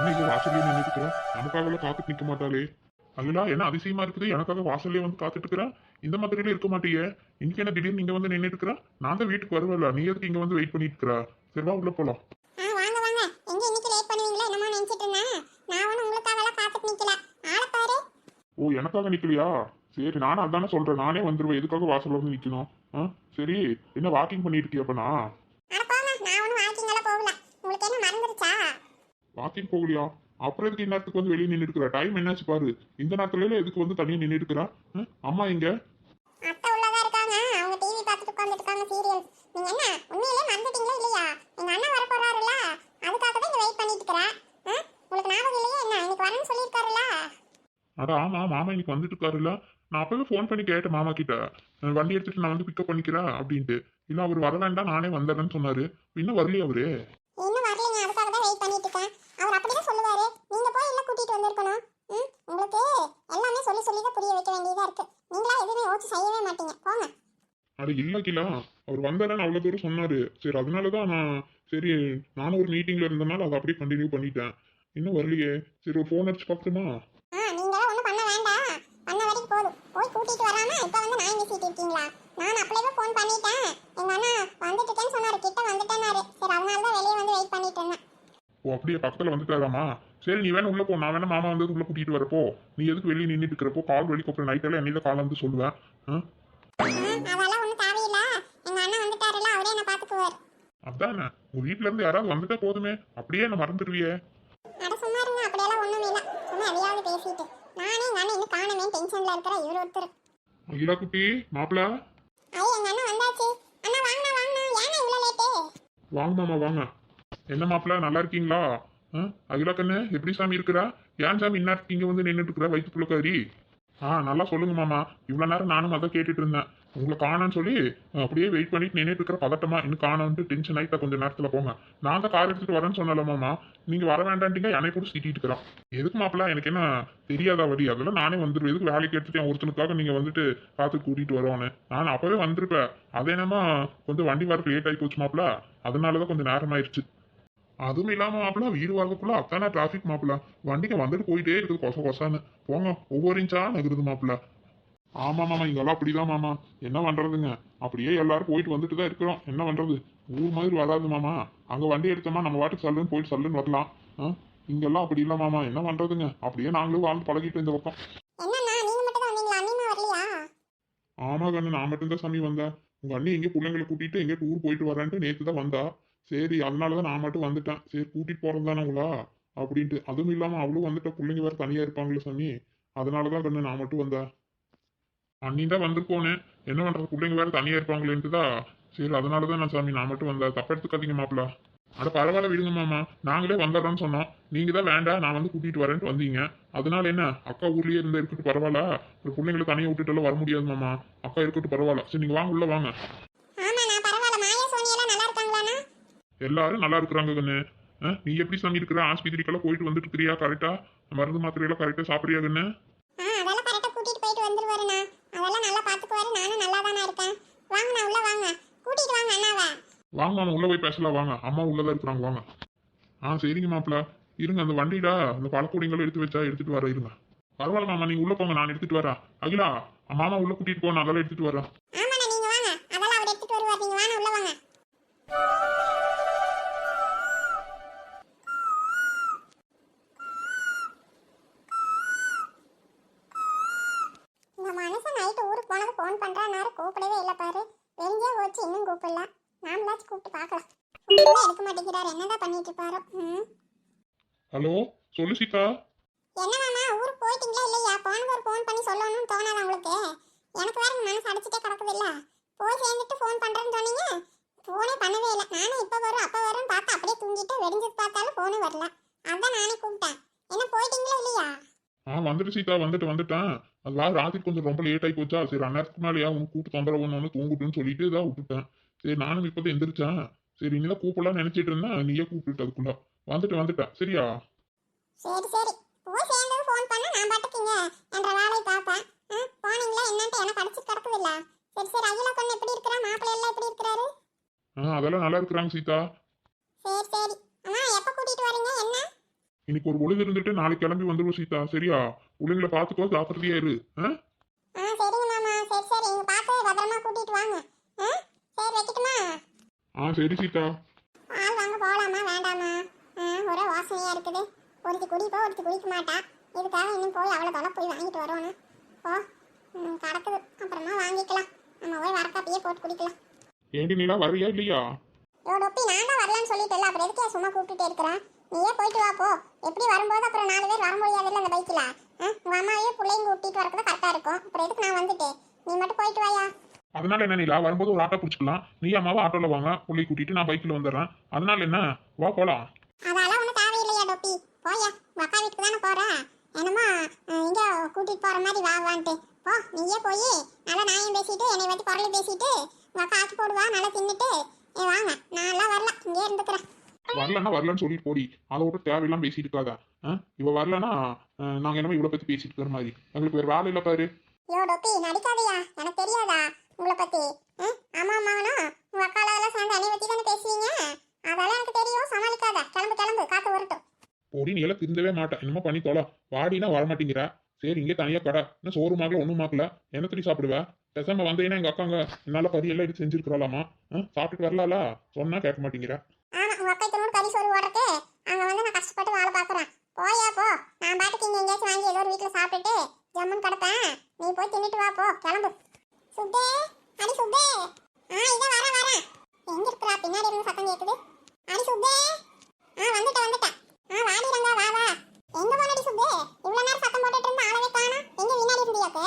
என்ன இவ வாசல்லே நின்னுட்டு இருக்கிறா? நமக்காக காத்துட்டு நிக்க மாட்டாளே? அகிலா, என்ன அதிசயமா இருக்குது, எனக்காக வாசல்லே வந்து காத்துட்டு இருக்கிறா? இந்த மாதிரிலாம் இருக்க மாட்டியே. இன்னைக்கு என்ன திடீர்னு இங்க வந்து நின்னுட்டு இருக்கிறா? நான் தான் வீட்டுக்கு வருவேன்ல, நீ எதுக்கு இங்க வந்து வெயிட் பண்ணிட்டு இருக்கிறா? சரி வா, உள்ள போலாம். வாங்க வாங்க. எங்க இன்னைக்கு லேட் பண்ணுவீங்களா என்னமோ நினைச்சிட்டு இருந்தேன். நான் ஒன்றும் உங்களுக்காகலாம் காத்துட்டு நிக்கல. ஆளை பாரு. ஓ, எனக்காக நிக்கலையா? சரி, நானும் அதானே சொல்றேன், நானே வந்துருவேன், எதுக்காக வாசல்ல வந்து நிக்கணும்? சரி, என்ன வாக்கிங் பண்ணிட்டு இருக்கியா அப்ப? நான் அட போங்க, நான் ஒன்றும் வாக்கிங்கெல்லாம் போகல. உங்களுக்கு என்ன மறந்துருச்சா? வாக்கிங் போகலையா? அப்புறம் எதுக்கு இந்நேரத்துக்கு வந்து வெளியே நின்று இருக்கிற? டைம் என்னாச்சு பாரு. இந்த நேரத்துல எதுக்கு வந்து தனியா நின்று இருக்கிறா? அம்மா இங்க? அத்தை உள்ளதா இருக்காங்க. அவங்க டிவி பார்த்துட்டு உட்கார்ந்துட்டு இருக்காங்க, சீரியல். நீங்க என்ன உண்மையிலே மறந்துட்டீங்களா இல்லையா? எங்க அண்ணன் வர போறாருல, அதுக்காக தான் இங்க வெயிட் பண்ணிட்டு இருக்கறேன். உங்களுக்கு ஞாபகம் இல்லையா என்ன? இன்னைக்கு வரேன்னு சொல்லியிருக்காருல. அட ஆமா, மாமா இன்னைக்கு வந்துட்டு இருக்காருல்ல. நான் அப்பவே ஃபோன் பண்ணி கேட்டேன் மாமா கிட்ட, வண்டி எடுத்துட்டு நான் வந்து பிக்கப் பண்ணிக்கிறேன் அப்படின்ட்டு. இல்ல, அவர் வர வேண்டாம், நானே வந்துடுறேன்னு சொன்னாரு. இன்னும் வரலையா அவரு? இன்னும் வரலைங்க, அதுக்காக தான் வெயிட் பண்ணிட்டு இருக்கேன். அவர் அப்படிதான் சொல்லுவாரு. நீங்க போய் எல்லாம் கூட்டிட்டு வந்திருக்கணும். உங்களுக்கு எல்லாமே சொல்லி சொல்லி தான் புரிய வைக்க வேண்டியதா இருக்கு. நீங்களா எதுவுமே யோசிச்சு செய்யவே மாட்டீங்க. போங்க. அட இல்ல கிலா, அவர் வந்தாருன்னு அவ்வளவு தூரம் சொன்னாரு. சரி, அதனாலதான் நான், சரி, நானும் ஒரு மீட்டிங்ல இருந்தனால அதை அப்படியே கண்டினியூ பண்ணிட்டேன். இன்னும் வரலையே. சரி, ஒரு ஃபோன் அடிச்சு பார்க்கணுமா? நீங்க ஒண்ணும் பண்ண வேண்டாம். பண்ண வரைக்கும் போதும். போய் கூட்டிட்டு வராம இப்ப வந்து நான் பேசிட்டு இருக்கீங்களா? நான் அப்பளவே ஃபோன் பண்ணிட்டேன். எங்க அண்ணா வந்துட்டு இருக்கேன்னு சொன்னாரு, கிட்ட வந்துட்டேனாரு. சரி, அதனால தான் வெளியே வந்து வெயிட் பண்ணிட்டு இருந்தேன். ஓ, அப்படியே பக்கத்துல வந்துட்டாராமா? சரி, நீ வேணா உள்ள போ, நான் வேணா மாமா வந்து உள்ள கூட்டிட்டு வரப்போ. நீ எதுக்கு வெளியே நின்றுட்டு இருக்கிறப்போ? கால் வலி அப்புறம் நைட் எல்லாம் என்னையில கால் வந்து சொல்லுவேன். அதெல்லாம் ஒண்ணும் தேவையில்ல. எங்க அண்ணா வந்துட்டாருல, அவரே என்ன பாத்துக்குவார். அதானே, உங்க வீட்டுல இருந்து யாராவது வந்துட்டா போதுமே, அப்படியே என்ன மறந்துடுவியே. அட சும்மா இருங்க, அப்படியெல்லாம் ஒண்ணும் இல்ல. சும்மா எதையாவது பேசிட்டு. நானே எங்க அண்ணன் இன்னும் காணமே டென்ஷன்ல இருக்கிற இவர் ஒருத்தர். அகிலா குட்டி, மாப்பிள. எங்க அண்ணன் வந்தாச்சு. அண்ணா வாங்கண்ணா வாங்கண்ணா. ஏன்னா இவ்வளவு லேட்டு? வாங்க மாமா, வாங்க. என்ன மாப்பிள, நல்லா இருக்கீங்களா? அகிலா கண்ணு எப்படி சாமி இருக்கிறா? ஏன் சாமி இந்நேரத்துக்கு இங்க வந்து நின்றுட்டு இருக்கிற வயிற்றுக்குள்ள கறி? நல்லா சொல்லுங்க மாமா. இவ்வளவு நேரம் நானும் அதை கேட்டுட்டு இருந்தேன். உங்களை காணோன்னு சொல்லி அப்படியே வெயிட் பண்ணிட்டு நின்றுட்டு இருக்கிற பதட்டமா, இன்னும் காணோன்ட்டு டென்ஷன் ஆயிட்டா கொஞ்சம் நேரத்துல போங்க. நான் தான் கார் எடுத்துட்டு வரேன்னு சொன்னல மாமா, நீங்க வர வேண்டான்ட்டீங்க, என்னை கூட திட்டிட்டு இருக்கிறோம். எதுக்கு மாப்பிள, எனக்கு என்ன தெரியாதா வழி? அதெல்லாம் நானே வந்துருவேன். எதுக்கு வேலைக்கு எடுத்துட்டு ஒருத்தனுக்காக நீங்க வந்துட்டு பார்த்து கூட்டிட்டு வரோன்னு? நான் அப்பவே வந்திருப்பேன். அது என்னமா கொஞ்சம் வண்டி வரக்கு லேட் ஆகி போச்சு மாப்பிள, அதனாலதான் கொஞ்சம் நேரம் ஆயிடுச்சு. அதுவும் இல்லாம மாப்பிள, வீடு வரதுக்குள்ள அத்தான டிராபிக் மாப்பிள. வண்டிக்கு வந்துட்டு போயிட்டே இருக்குது கொச கொசான்னு. போங்க, ஒவ்வொரு இன்ச்சா நகருது மாப்பிள. ஆமா மாமா, இங்கெல்லாம் அப்படிதான் மாமா. என்ன பண்றதுங்க, அப்படியே எல்லாரும் போயிட்டு வந்துட்டு தான் இருக்கிறோம். என்ன பண்றது, ஊர் மாதிரி வராது மாமா. அங்க வண்டி எடுத்தோமா நம்ம வாட்டுக்கு சல்லுன்னு போயிட்டு சல்லுன்னு வரலாம். இங்கெல்லாம் அப்படி இல்லை மாமா, என்ன பண்றதுங்க, அப்படியே நாங்களும் வாழ்ந்து பழகிட்டு இந்த பக்கம். என்னண்ணா நீங்க மட்டும் தான் வந்தீங்களா? அண்ணிமா வரலையா? ஆமா கண்ணு, நான் மட்டும்தான் சாமி வந்தேன். உங்க அண்ணி எங்கே பிள்ளைங்களை கூட்டிட்டு எங்கே டூர் போயிட்டு வரேன்ட்டு நேற்று தான் வந்தா. சரி, அதனாலதான் நான் மட்டும் வந்துட்டேன். சரி, கூட்டிட்டு போறது தானேங்களா அப்படின்ட்டு. அதுவும் இல்லாம அவளும் வந்துட்ட, பிள்ளைங்க வேற தனியா இருப்பாங்களே சாமி. அதனாலதான் கண்ணு நான் மட்டும் வந்தேன். அண்ணி தான் வந்திருக்கோன்னு, என்ன பண்றது, பிள்ளைங்க வேற தனியா இருப்பாங்களேன்ட்டு தான். சரி, அதனாலதான் நான் சாமி நான் மட்டும் வந்தேன். தப்ப எடுத்துக்காதீங்க மாப்பிள. அட பரவாயில்ல விடுங்க மாமா, நாங்களே வந்துடுறோம்னு சொன்னோம். நீங்க தான் வேண்டாம் நான் வந்து கூட்டிட்டு வரேன்ட்டு வந்தீங்க. அதனால என்ன, அக்கா ஊர்லயே இருந்து இருக்கட்டும் பரவாயில்ல. ஒரு பிள்ளைங்களை தனியா விட்டுட்டு வர முடியாது மாமா. அக்கா இருக்கட்டும் பரவாயில்ல. சரி, நீங்க வாங்க, உள்ள வாங்க. ஆமாண்ணா பரவாயில்ல. மாயா சோனி எல்லாம் நல்லா இருக்காங்களாண்ணா? எல்லாரும் நல்லா இருக்கிறாங்க கண்ணு. நீ எப்படி சாமி இருக்கிற? ஆஸ்பத்திரிக்கெல்லாம் போயிட்டு வந்துட்டு இருக்கிறியா கரெக்டா? மருந்து மாத்திரை எல்லாம் கரெக்டா சாப்பிடுறியா கண்ணு? அதெல்லாம் கரெக்டா கூட்டிட்டு போயிட்டு வந்துருவாருண்ணா. அதெல்லாம் நல்லா பாத்துக்குவாரு. நானும் நல்லா தானே இருக்கேன். வாங்கண்ணா உள்ள வாங்க. கூட்டிட்டு வாங்க அண்ணாவை. வாங்க மாமா, உள்ள போய் பேசலாம் வாங்க. அம்மா உள்ளதான் இருக்கிறாங்க, வாங்க. சரிங்க மாப்பிள. இருங்க, அந்த வண்டியில அந்த பழக்கூடைங்களும் எடுத்து வச்சா எடுத்துட்டு வர இருங்க. பரவாயில்ல மாமா, நீங்க உள்ள போங்க, நான் எடுத்துட்டு வரேன். அகிலா, மாமா உள்ள கூட்டிட்டு போன, அதெல்லாம் எடுத்துட்டு வரேன். ஆமாண்ணா நீங்க வாங்க. அதெல்லாம் அவர் எடுத்துட்டு வருவார். நீங்க வாங்க, உள்ள வாங்க. இந்த மனுஷன் நைட்டு ஊருக்கு போனது ஃபோன் பண்றானாரு, கூப்பிடவே இல்லை பாரு. தெரிஞ்சே போச்சு, இன்னும் கூப்பிடல. நாமளாச்சும் கூப்பிட்டு பார்க்கலாம். எடுக்க மாட்டேங்கிறாரு, என்னதான் பண்ணிட்டு இருப்பாரோ. ஹலோ, சொல்லு சீதா. என்ன மாமா, ஊருக்கு போயிட்டீங்களா இல்லையா? போனது ஒரு ஃபோன் பண்ணி சொல்லணும்னு தோணாதா உங்களுக்கு? எனக்கு வேற மனசு அடிச்சுட்டே கிடக்குது இல்ல. போய் சேர்ந்துட்டு ஃபோன் பண்றேன்னு சொன்னீங்க, ஃபோனே பண்ணவே இல்லை. நானும் இப்ப வரும் அப்ப வரும்னு பார்த்து அப்படியே தூங்கிட்டு வெடிஞ்சது பார்த்தாலும் ஃபோனே வரல. அதான் நானே கூப்பிட்டேன். என்ன போயிட்டீங்களா இல்லையா? வந்துட்டு சீதா, வந்துட்டேன். அது ராத்திரி கொஞ்சம் ரொம்ப லேட் ஆகி போச்சா. சரி, அந்நேரத்துக்கு மேலேயா உனக்கு கூப்பிட்டு தொந்தரவு ஒன்று தூங்கிட்டுன்னு சொல்லிட்டு தான் விட்டுட்டேன். சரி, நானும் இப்பதான் எந்திரிச்சேன். சரி, இனிதான் கூப்பிடலாம் நினைச்சிட்டு இருந்தேன், நீயே கூப்பிட்டு அதுக்குள்ள வந்துட்டேன். சரியா? சரி சரி. போய் சேர்ந்தது ஃபோன் பண்ண நான் பாட்டுக்குங்க என்ற வேலையை பார்ப்பேன். போனீங்களா என்னன்ட்டு எனக்கு அடிச்சு கிடக்குது இல்ல. சரி சரி. அகிலா பொண்ணு எப்படி இருக்கிறா? மாப்பிள்ளை எல்லாம் எப்படி இருக்கிறாரு? அதெல்லாம் நல்லா இருக்கிறாங்க சீதா. சரி சரி. அம்மா எப்ப கூட்டிட்டு வரீங்க? என்ன இன்னைக்கு ஒரு பொழுது இருந்துட்டு நாளைக்கு கிளம்பி வந்துருவோம் சீதா. சரியா? பிள்ளைங்களை பார்த்துக்கோ, ஜாக்கிரதையா இரு. சரிங்க மாமா. சரி இங்க பார்த்து பத்திரமா கூட்டிட்டு வாங்க. சரி வைக்கட்டுமா? சரி சீதா. பால் வாங்க போகலாமா வேண்டாமா? ஒரே வாசனையா இருக்குது. ஒருத்தி குடிப்போ ஒருத்தி குடிக்க மாட்டா. இதுக்காக இன்னும் போய் அவ்வளோ தொலை போய் வாங்கிட்டு வருவோன்னு போ. கிடக்குது, அப்புறமா வாங்கிக்கலாம். நம்ம போய் வரக்காப்பியே போட்டு குடிக்கலாம். ஏண்டி நீலா வர்றியா இல்லையா? டொப்பி நான் தான் வரலான்னு சொல்லிட்டு அப்புறம் எதுக்கே சும்மா கூப்பிட்டுட்டே இருக்கிறேன்? நீயே போயிட்டு வா போ. எப்படி வரும்போது அப்புறம் 4 பேர் வர முடியாதுல்ல அந்த பைக்கில். உங்கள் அம்மாவையும் பிள்ளைங்க கூட்டிகிட்டு வரக்குள்ள கரெக்டாக இருக்கும். அப்புறம் எதுக்கு நான் வந்துட்டேன்? நீ மட்டும் போயிட்டு வாயா. அதனால என்ன நீலா, வரும்போது ஒரு ஆட்டோ பிடிச்சிக்கலாம். நீ அம்மாவை ஆட்டோல வாங்க, பிள்ளை கூட்டிட்டு நான் பைக்கில் வந்துடுறேன். அதனால என்ன, வா போலாம். அதெல்லாம் ஒன்றும் தேவையில்லையா டொப்பி. போயா, உங்கள் அக்கா வீட்டுக்கு தானே போகிறேன். என்னமோ இங்கே கூட்டிகிட்டு போகிற மாதிரி வா வான்ட்டு போ. நீயே போய் நல்லா நியாயம் பேசிட்டு என்னை பற்றி குரல் பேசிட்டு உங்கள் அக்கா ஆக்கி போடுவா. நல்லா தின்னுட்டு வாங்க. நான்லாம் வரல, இங்கே இருந்துக்கிறேன். வரலன்னு சொல்லிட்டு போடி. அதை விட்டு தேவையெல்லாம் பேசிட்டு இருக்காத. இவ வரலன்னா நாங்க என்னமோ இவ்வளோ பத்தி பேசிட்டு இருக்கிற மாதிரி. எங்களுக்கு வேற வேலை இல்லை பாரு. யோ டொப்பி நடிக்காதயா, எனக்கு தெரியாதா உங்களை பத்தி? அம்மா அம்மாவனா உங்க அக்காலாம் சேர்ந்து என்னை பத்தி தானே பேசுவீங்க. அதெல்லாம் எனக்கு தெரியும். சமாளிக்காத. கிளம்பு கிளம்பு, காத்து வரட்டும். போடி, நீ எல்லாம் திருந்தவே மாட்டேன். என்னமோ பண்ணி தொலை. வாடினா வரமாட்டேங்கிற. சரி, இங்கே தனியா கடை இன்னும் சோறுமாக்கல ஒன்றும் மாக்கல. என்ன தடி சாப்பிடுவ? பேசாம வந்தீங்கன்னா எங்க அக்காங்க என்னால கறி எல்லாம் எடுத்து செஞ்சிருக்கிறாளாமா. சாப்பிட்டுட்டு வரலாம்ல, சொன்னா கேட்க மாட்டேங்கிற. ஆமா, உங்க அக்கா இத்தனோடு கறி சோறு ஓடுறக்கு அங்க வந்து நான் கஷ்டப்பட்டு வேலை பாக்குறேன். போயா போ. நான் பாட்டுக்கு இங்க எங்கேயாச்சும் வாங்கி ஏதோ ஒரு வீட்டுல சாப்பிட்டுட்டு ஜம்முன்னு கிடப்பேன். நீ போய் தின்னுட்டு வா போ. கிளம்பு. சுத்தே, அடி சுத்தே. இதை வரேன். எங்க இருக்கிறா? பின்னாடி இருந்து சத்தம் கேட்குது. அடி சுத்தே. வந்துட்டேன். வாடிரங்க, வா வா. எங்க போனடி சுத்தே? இவ்வளவு நேரம் சத்தம் போட்டுட்டு இருந்தா ஆளவே காணோம். எங்க வினாடி இருந்தியாக்கு?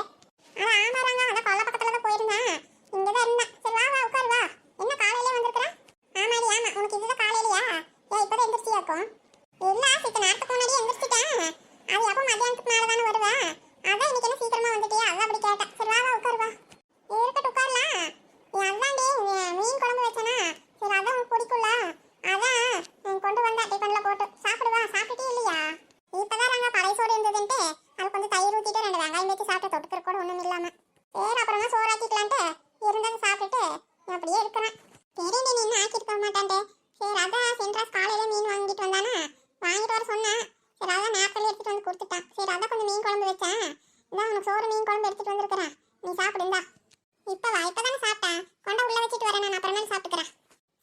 ஆமாறாங்க, அந்த கொல்ல பக்கத்துல தான் போயிருந்தேன். இங்கதான் இருந்தேன். சரி வா வா, உட்காரு வா. என்ன காலையிலே வந்திருக்கிற? ஆமாடி ஆமா. உனக்கு இதுதான் காலையிலையா? இப்பதான் எந்திரிச்சியாக்கும்? இல்ல, சித்த நேரத்துக்கு முன்னாடியே எந்திரிச்சிட்டேன். அது எப்போ மத்தியானத்துக்கு மேல தானே வருவேன். அதான் இன்னைக்கு என்ன சீக்கிரமா வந்துட்டியா? அதான் அப்படி கேட்டேன். சரி வா வா, உட்காரு வா. இருக்கட்டும், உட்காரலாம். அதான்டி மீன் குழம்பு வச்சேனா, சரி அதான் உனக்கு பிடிக்கும்ல, அதான் கொண்டு வந்தேன் டிஃபன்ல போட்டு. சாப்பிடுவா. சாப்பிட்டுட்டே இல்லையா? இப்பதான் நாங்க பழைய சோறு இருந்ததுன்ட்டு அது கொஞ்சம் தயிர் ஊத்திட்டு 2 வெங்காயம் வச்சு சாப்பிட்டு தொட்டுக்கிற கூட ஒண்ணும் இல்லாம சரி அப்புறமா சோறு ஆக்கிக்கலான்ட்டு இருந்தது சாப்பிட்டுட்டு அப்படியே இருக்கிறேன். சரி நீ இன்னும் ஆக்கிருக்க மாட்டான்ட்டு. சரி அதான் சென்ட்ராஸ் காலையில மீன் வாங்கிட்டு வந்தானா, வாங்கிட்டு வர சொன்னேன். சரி அதான் நேரத்துல எடுத்துட்டு வந்து கொடுத்துட்டான். சரி அதான் கொஞ்சம் மீன் குழம்பு வச்சேன். இதான் உனக்கு சோறு மீன் குழம்பு எடுத்துட்டு வந்திருக்கிறேன். நீ சாப்பிடுந்தா. இப்பதானே சாப்பிட்டேன். கொண்டா உள்ள வச்சுட்டு வரேன். நான் அப்புறமேல சாப்பிட்டுக்கிறேன்.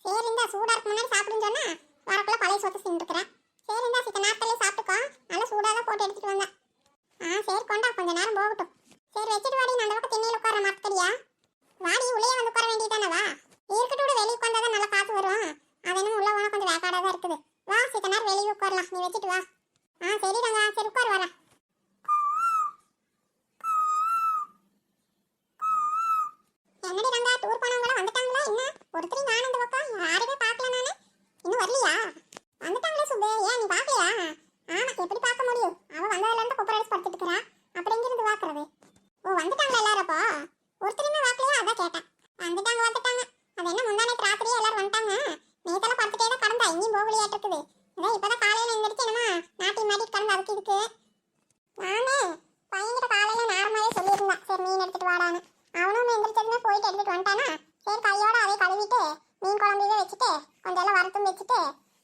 சரி இந்தா, சூடா இருக்கு முன்னாடி சாப்பிடுன்னு சொன்னா வரக்குள்ள பழைய சோத்து செஞ்சுருக்கிறேன். சரி இந்தா, சித்த நேரத்திலே சாப்பிட்டுக்கோ. நல்லா சூடாக தான் போட்டு எடுத்துட்டு வந்தேன். சரி கொண்டா, கொஞ்ச நேரம் போகட்டும். சரி வச்சுட்டு வாடி. நான் அந்த பக்கம் திண்ணையில் உட்கார மாட்டேறியா? வாடி, உள்ளே வந்து உட்கார வேண்டியதானே. வா. இருக்கட்டும், விட வெளியே உட்காந்தாதான் நல்லா காற்று வரும். அது என்னமோ உள்ள போனால் கொஞ்சம் வேக்காடாக தான் இருக்குது. வா, சித்த நேரம் வெளியே உட்காரலாம். நீ வச்சுட்டு வா. சரிடாங்க. சரி உட்கார் வரேன். என்னடி ரங்கா, டூர் போனவங்களா வந்துட்டாங்களா? என்ன ஒருத்தரையும் காணும் இந்த பக்கம். யாருமே பார்க்கல நானு. இன்னும் வரலையா? வந்துட்டாங்களே சுபே. ஏன் நீ பார்க்கலையா? ஆமா, எப்படி பார்க்க முடியும்? அவ வந்ததுல இருந்து கொப்பரை அடிச்சு படுத்துட்டு இருக்கிறா. அப்புறம் எங்க இருந்து பார்க்கறது? ஓ, வந்துட்டாங்களா எல்லாரும்? அப்போ ஒருத்தரையுமே பார்க்கலையா? அதான் கேட்டேன். வந்துட்டாங்க. அது என்ன முந்தானத்து ராத்திரியே எல்லாரும் வந்துட்டாங்க. நேத்தெல்லாம் படுத்துட்டே தான் கடந்தா, எங்கேயும் போகலையாட்டு இருக்குது. அதான் இப்பதான் காலையில எந்திரிச்சு என்னமா நாட்டி மாட்டிட்டு கடந்து அதுக்கு இதுக்கு. நானே பையன்கிட்ட காலையில நேரமாவே சொல்லியிருந்தேன், சரி மீன் எடுத்துட்டு வாடான்னு. அவனும் எந்திரிச்சதுமே போயிட்டு எடுத்துட்டு வந்துட்டானா. சரி கையோட அதை கழுவிட்டு மீன் குழம்பு வச்சுட்டு கொஞ்சம் எல்லாம் வறுத்தும் வச்சுட்டு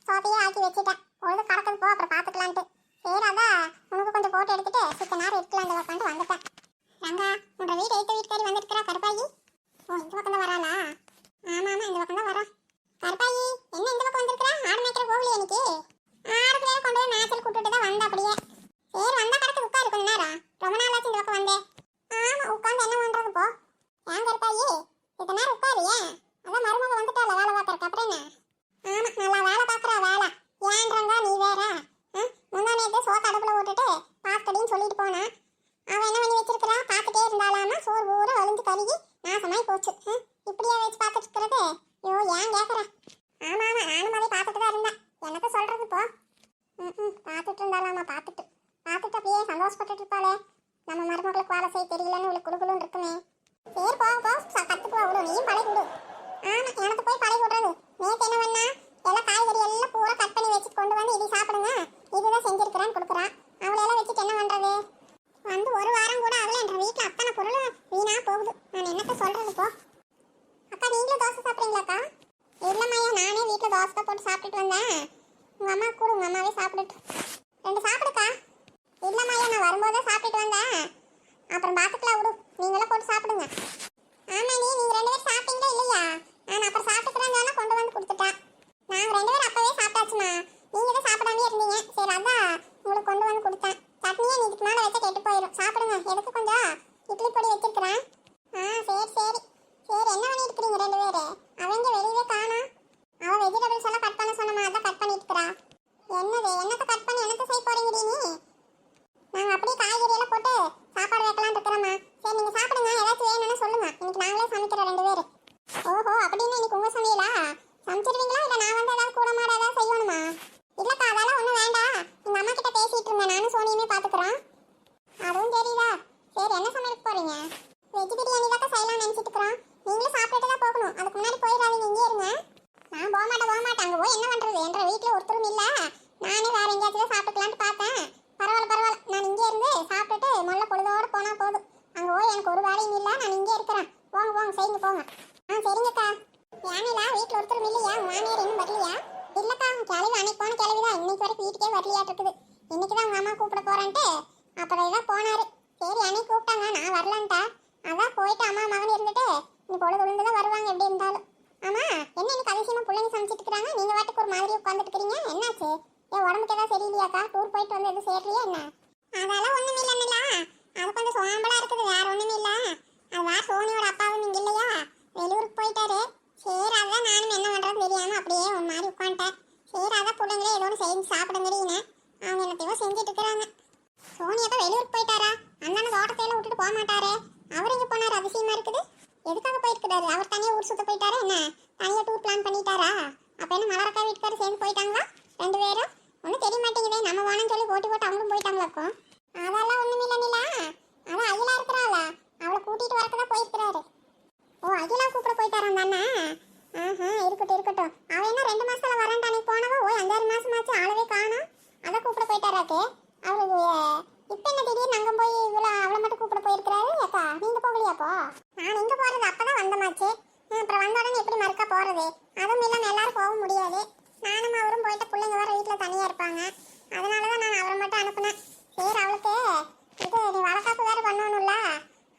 சோத்தையே ஆக்கி வச்சுட்டேன். பொழுது கடக்குது போ, அப்புறம் பார்த்துக்கலான்ட்டு. சரி அதான் உனக்கு கொஞ்சம் போட்டு எடுத்துட்டு சித்த நேரம் எடுத்துலாம் உட்காந்து வந்துட்டேன். ரங்கா, உன்னோட வீடு எடுத்த வீட்டுக்காரி வந்துருக்கிறா கருப்பாயி. ஓ, இந்த பக்கம் தான் வராளா? ஆமா, இந்த பக்கம் தான் வரா. கருப்பாயி என்ன இந்த பக்கம் வந்திருக்கிறா? ஆடு மேய்க்கிற போகலையே இன்னைக்கு? ஆடுக்குள்ளே கொண்டு போய் மேய்ச்சல் கூட்டுட்டு தான் வந்தா அப்படியே. சரி வந்தா கடத்து உட்காரு கொஞ்ச நேரம். ரொம்ப நாள் ஆச்சு இந்த பக்கம் வந்தேன். ஆமா, உட்காந்து என்ன பண்றது போ. ஏன் கருப்பாயி இத்த நேரம் உட்காரு. ஏன் அதான் மருமக வந்துட்டால வேலை பார்க்கறக்கு. அப்புறம் என்ன? ஆமா, நல்லா வேலை பார்க்குறா. வேலை ஏன்றாங்க நீ வேற. முந்தா நேரத்தை சோத்த அடுப்புல விட்டுட்டு பாஸ்கடின்னு சொல்லிட்டு போனா. அவன் என்ன பண்ணி வச்சிருக்கிறா? பார்த்துட்டே இருந்தாலாமா சோறு பூரா வலிஞ்சு கருகி நாசமாய் போச்சு. இப்படியா வச்சு பார்த்துட்டு இருக்கிறது? ஐயோ, ஏன் கேட்குற? ஆமா, நானும் அதை பார்த்துட்டு தான் இருந்தேன். எனக்கு சொல்றது இப்போ. பார்த்துட்டு இருந்தாலாமா. பார்த்துட்டு அப்படியே சந்தோஷப்பட்டுட்டு இருப்பாளே. நம்ம மருமகளுக்கு வேலை செய்ய தெரியலன்னு இவளுக்கு குடுக்குன்னு இருக்குமே. சரி போ கத்துக்குவா விடு. நீயும் பழகி விடு. ஆமா, எனக்கு போய் பழகி விடுறது. நேற்று என்ன பண்ணா, எல்லாம் காய்கறி எல்லாம் பூரா கட் பண்ணி வச்சு கொண்டு வந்து இது சாப்பிடுங்க, இதுதான் செஞ்சிருக்கிறேன்னு கொடுக்குறான். அவளையெல்லாம் வச்சுட்டு என்ன பண்றது? வந்து ஒரு வாரம் கூட அவளை என்ற வீட்டில் அத்தனை பொருளும் வீணா போகுது. நான் என்னத்த சொல்றது போ. அக்கா, நீங்களும் தோசை சாப்பிட்றீங்களாக்கா? இல்லம்மையா, நானே வீட்டில் தோசை போட்டு சாப்பிட்டுட்டு வந்தேன். உங்க அம்மா கூட உங்க அம்மாவே சாப்பிட்டுட்டு இன்னைக்கு வீட்டுக்கே வரலையாட்டு இருக்குது. இன்னைக்கு தான் உங்க அம்மா கூப்பிட போறேன்ட்டு அப்புறம் இதான் போனாரு. சரி அன்னைக்கு கூப்பிட்டாங்க, நான் வரலான்ட்டா. அதான் போயிட்டு அம்மா மகன் இருந்துட்டு நீ பொழுது விழுந்துதான் வருவாங்க எப்படி இருந்தாலும். ஆமா என்ன இன்னைக்கு அதிசயமா பிள்ளைங்க சமைச்சிட்டு இருக்காங்க, நீங்க வாட்டுக்கு ஒரு மாதிரி உட்காந்துட்டு இருக்கீங்க, என்னாச்சு? ஏன் உடம்புக்கு ஏதாவது சரியில்லையாக்கா? டூர் போயிட்டு வந்து எதுவும் சேரலையா என்ன? அதெல்லாம் ஒண்ணுமே இல்லைங்களா, அது கொஞ்சம் சோம்பலா இருக்குது, வேற ஒண்ணுமே இல்ல. அது வேற சோனியோட அப்பாவும் இங்க இல்லையா, வெளியூருக்கு போயிட்டாரு. சரி அதான் நானும் என்ன பண்றதுன்னு தெரியாம அப்படியே ஒரு மாதிரி உட்காந்துட்டேன். சரி அதான் பிள்ளைங்களே ஏதோ ஒன்று செஞ்சு சாப்பிடுங்கிறீங்க, அவங்க என்னத்தையோ செஞ்சுட்டு இருக்கிறாங்க. சோனியாக்கா வெளியூருக்கு போயிட்டாரா? அண்ணன் தோட்டத்தையில விட்டுட்டு போக மாட்டாரு, அவர் எங்க போனாரு? அதிசயமா இருக்குது. எதுக்காக போயிருக்கிறாரு? அவர் தனியா ஊர் சுத்த போயிட்டாரா என்ன? தனியா டூர் பிளான் பண்ணிட்டாரா? அப்ப என்ன மலரக்கா வீட்டுக்காரர் சேர்ந்து போயிட்டாங்களா ரெண்டு பேரும்? ஒன்றும் தெரிய மாட்டேங்குதே, நம்ம வேணும்னு சொல்லி போட்டு அவங்களும் போயிட்டாங்களாக்கும். அதெல்லாம் ஒண்ணுமே இல்லை நிலா, அதான் அகிலா இருக்கிறாளா, அவளை கூட்டிட்டு வரக்குதான் போயிருக்கிறாரு. ஓ அகிலா கூப்பிட போயிட்டாராம் தானே? இருக்கட்டும் இருக்கட்டும். அவ என்ன 2 மாசத்துல வரேன்ட்டு அன்னைக்கு போனவா, ஓ 5-6 மாசமாச்சு ஆளவே காணோம், அதை கூப்பிட போயிட்டாராக்கு. அவரு இப்ப என்ன திடீர்னு அங்க போய் இவ்வளோ அவளை மட்டும் கூப்பிட போயிருக்கிறாரு? அக்கா நீங்க போகலையாப்போ? நான் எங்க போறது, அப்பதான் வந்தமாச்சு. அப்புறம் வந்த உடனே எப்படி மறுக்கா போறது? அதுவும் இல்லாம எல்லாரும் போக முடியாது. நானும் அவரும் போயிட்டு பிள்ளைங்க வர வீட்டுல தனியா இருப்பாங்க, அதனாலதான் நான் அவரை மட்டும் அனுப்புனேன். சரி அவளுக்கு இது நீ வளர்க்காப்பு வேற பண்ணணும்ல,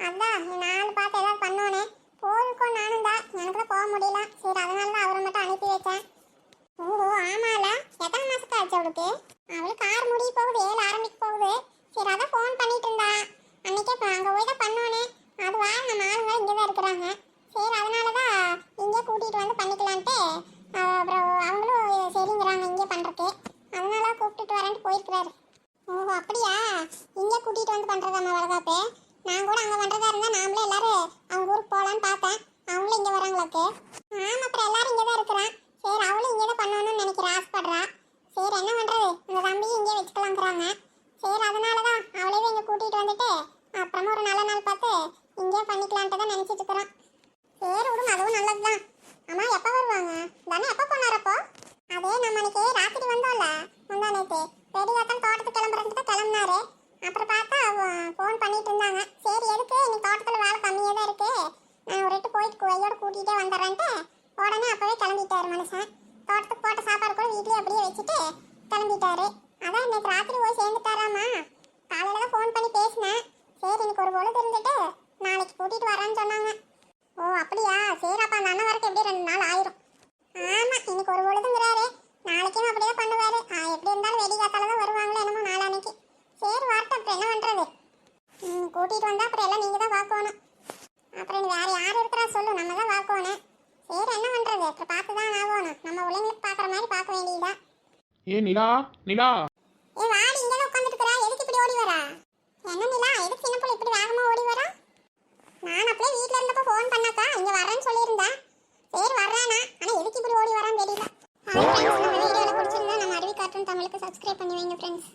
அதான் நீ நாள் பார்த்து ஏதாவது பண்ணோனே போயிருக்கோம். நானும் தான் எனக்கு தான் போக முடியல, சரி அதனாலதான் அவரை மட்டும் அனுப்பி வச்சேன். ஓஹோ ஆமால, எத்தனை மாசத்துக்கு ஆச்சு அவளுக்கு? அவளுக்கு 6 முடிய போகுது, 7 ஆரம்பிக்க போகுது. சரி அதான் ஃபோன் பண்ணிட்டு இருந்தா அன்னைக்கே, அங்கே போய் தான் பண்ணோனே. அது வேற நம்ம ஆளுங்க இங்கே தான் இருக்கிறாங்க, சரி அதனாலதான் இங்கே கூட்டிட்டு வந்து பண்ணிக்கலான்ட்டு அப்புறம் அவங்களும் சரிங்கிறாங்க இங்கே பண்றதுக்கு, அதனால கூப்பிட்டுட்டு வரேன்ட்டு போயிருக்கிறாரு. ஓஹோ அப்படியா, இங்கே கூட்டிட்டு வந்து பண்றதாம்மா வளகாப்பு? நான் கூட அங்கே பண்றதா இருந்தா நாமளே எல்லாரும் அவங்க ஊருக்கு போகலான்னு பார்த்தேன், அவங்களும் இங்கே வராங்களாக்கு. ஆமா அப்புறம் எல்லாரும் இங்கே தான் இருக்கிறான். சரி அவளும் இங்கே தான் பண்ணணும்னு நினைக்கிறா, ஆசைப்படுறா. சரி என்ன பண்றது, இந்த தம்பியும் இங்கே வச்சுக்கலாங்கிறாங்க. சரி அதனாலதான் அவளையும் இங்கே கூட்டிட்டு வந்துட்டு அப்புறமா ஒரு நல்ல நாள் பார்த்து இங்கே பண்ணிக்கலான்ட்டு தான் நினைச்சிட்டு இருக்கிறான். சரி விடுங்க, அதுவும் நல்லதுதான். அம்மா எப்போ வருவாங்க தானே? எப்போ போனாரப்போ? அதே நம்ம அன்னைக்கு ராத்திரி வந்தோம்ல முந்தா நேற்று, பெரியதான் தோட்டத்துக்கு கிளம்புறதுக்கு தான் கிளம்புனாரு. அப்புறம் பார்த்தா ஃபோன் பண்ணிட்டு இருந்தாங்க. சரி எதுக்கு இன்னைக்கு தோட்டத்தில் வேலை கம்மியாக தான் இருக்கு, நான் ஒரு எட்டு போயிட்டு கையோட கூட்டிகிட்டே வந்துடுறேன்ட்டு உடனே அப்பவே கிளம்பிட்டாரு மனுஷன். தோட்டத்துக்கு போட்ட சாப்பாடு கூட வீட்லயே அப்படியே வச்சுட்டு கிளம்பிட்டாரு. அதான் இன்னைக்கு ராத்திரி போய் சேர்ந்துட்டாராமா. காலையில தான் ஃபோன் பண்ணி பேசினேன். சரி இன்னைக்கு ஒரு பொழுது இருந்துட்டு நாளைக்கு கூட்டிட்டு வரேன்னு சொன்னாங்க. ஓ அப்படியா, சரி அப்ப அந்த அண்ணன் வரக்கு எப்படி 2 நாள் ஆயிரும். ஆமா இன்னைக்கு ஒரு பொழுதுங்கிறாரு, நாளைக்கும் அப்படியே பண்ணுவாரு. எப்படி இருந்தாலும் வெடிகாத்தால தான் வருவாங்களோ என்னமோ நாளானைக்கு. சரி வரட்டும், அப்புறம் என்ன பண்றது, கூட்டிட்டு வந்தா அப்புறம் எல்லாம் நீங்க தான் பார்க்கணும். அப்புறம் வேற யார் இருக்கிறா சொல்லு, நம்ம தான் பார்க்கணும். சரி என்ன பண்றது, அப்புறம் பார்த்து தான் ஆகணும். நம்ம பிள்ளைங்களுக்கு பார்க்குற மாதிரி பார்க்க வேண்டியதுதான். ஏ நிலா நிலா, ஏ வாடி, இங்க உட்காந்துட்டு இருக்கா, எதுக்கு இப்படி ஓடி வரா? என்ன நிலா, எதுக்கு சின்ன பிள்ளை இப்படி வேகமா ஓடி வரா? நான் அப்படியே வீட்ல இருந்தப்ப ஃபோன் பண்ணாக்கா இங்க வரேன்னு சொல்லியிருந்தேன். சரி வர்றானா, ஆனா எதுக்கு இப்படி ஓடி வரான்னு தெரியல. ஹாய் ஃப்ரெண்ட்ஸ், நம்ம வீடியோல பிடிச்சிருந்தா நம்ம அருவி கார்ட்டூன் தமிழுக்கு சப்ஸ்கிரைப் பண்ணி வைங்க ஃப்ரெண்ட்ஸ்.